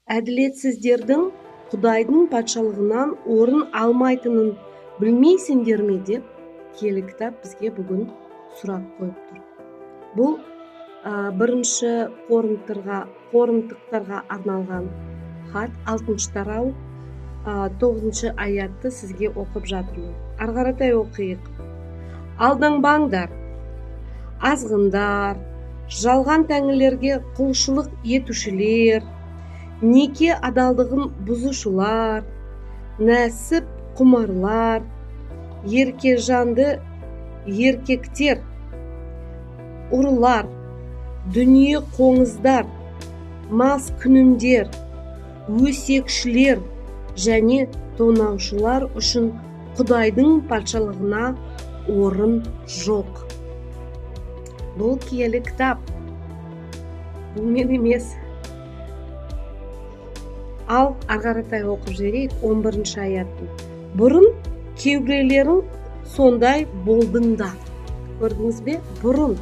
әділетсіздердің Құдайдың патшалығынан орын алмайтынын білмейсіңдер ме деп киелі кітап бізге бүгін сұрақ қойып тұр. Бұл бірінші Коринтықтарға арналған хат 6 тарау 9 аятты сізге оқып жатырмын. Ары қаратай оқиық. Алданбаңдар, азғындар, жалған тәңірлерге құлшылық етушілер, неке адалдығын бұзушылар, нәсіп құмарлар, еркежанды еркектер, ұрылар, дүние қоңыздар, мас күнімдер, өсекшілер және тонаушылар үшін Құдайдың патшалығына орын жоқ. Бұл киелі кітап. Бұл мен емес. Ал ары қаратай оқып жіберейік 11 аяттың. Бұрын кейбіреулерің сондай болдыңдар. Көрдіңіз бе? Бұрын.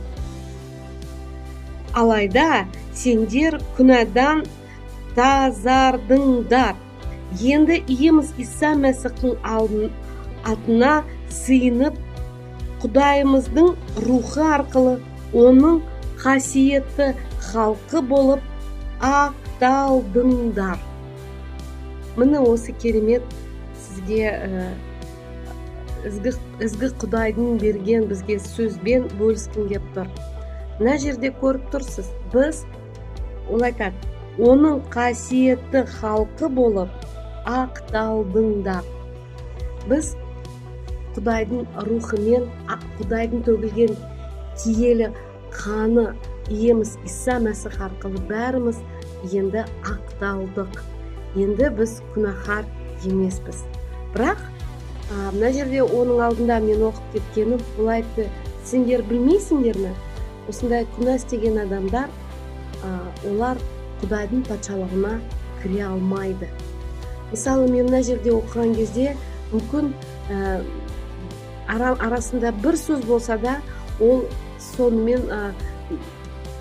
Алайда сендер күнәдан тазардыңдар. Енді иеміз Иса Мәсіхтің атына сыйынып, Құдайымыздың рухы арқылы оның қасиетті халқы болып ақталдыңдар. Міне осы керемет сізге ізгі Құдайдың берген бізге сөзбен бөліскім кеп тұр. Мына жерде көріп тұрсыз, біз ол айтады, оның қасиетті халқы болып ақталдыңдар. Біз Құдайдың рухымен, Құдайдың төгілген киелі қаны иеміз Иса Мәсіх арқылы бәріміз енді ақталдық. Енді біз күнәһар емеспіз. Бірақ мына жерде оның алдында мен оқып кеткенім, бұл айтты, сендер білмейсіңдер ме? Осындай күнә істеген адамдар, олар Құдайдың патшалығына кіре алмайды. Мысалы, мен мына жерде оқыған кезде мүмкін арасында бір сөз болса да, ол сонымен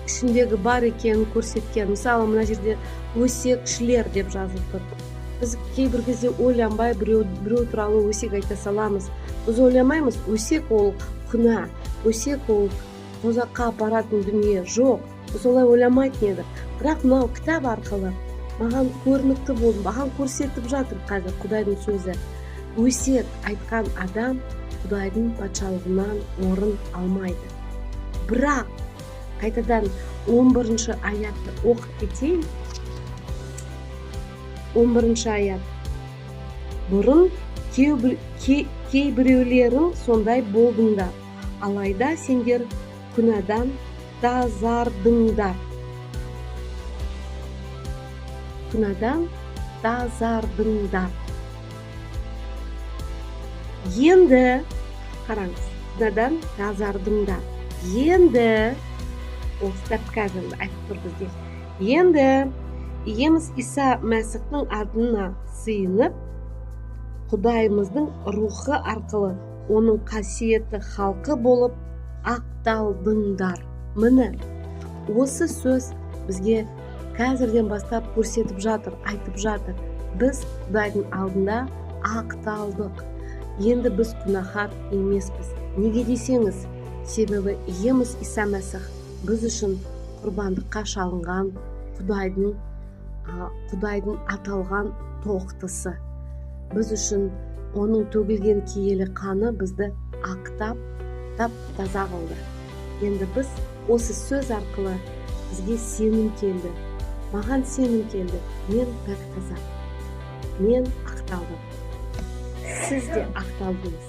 ішіндегі бар екенін көрсеткен. Мысалы, мына жерде өсекшілер деп жазылып тұр. Біз кейбір кезде ойланбай біреу туралы өсек айта саламыз. Біз ойламаймыз, өсек ол күнә, өсек ол тозаққа апаратын дүние. Жоқ, біз олай ойламайтын едік. Бірақ мынау кітап арқылы маған көрінікті болды, маған көрсетіп жатыр қазір Құдайдың сөзі. Өсек айтқан адам Құдайдың патшалығынан орын алмайды. Бірақ қайтадан 11 аятты оқып кетейін. 11 аят. Бұрын кейбіреулерің сондай болдыңдар. Алайда сендер күнәдан тазардыңдар. Күнәдан тазардыңдар. Енді, қараңыз, күнәдан тазардыңдар. Енді, ол кітап қазір айтып тұр бізге. Енді, иеміз Иса Мәсіхтің атына сыйынып, Құдайымыздың рухы арқылы оның қасиетті халқы болып ақталдыңдар. Міне, осы сөз бізге қазірден бастап көрсетіп жатыр, айтып жатыр. Біз Құдайдың алдында ақталдық. Енді біз күнәһар емеспіз. Неге десеңіз, себебі иеміз Иса Мәсіх біз үшін құрбандыққа шалынған Құдайдың аталған тоқтысы. Біз үшін оның төгілген киелі қаны бізді ақтап, таза қылды. Енді біз осы сөз арқылы бізге сенім келді. Маған сенім келді. Мен пәк таза. Мен ақталдым. Сіз де ақталдыңыз.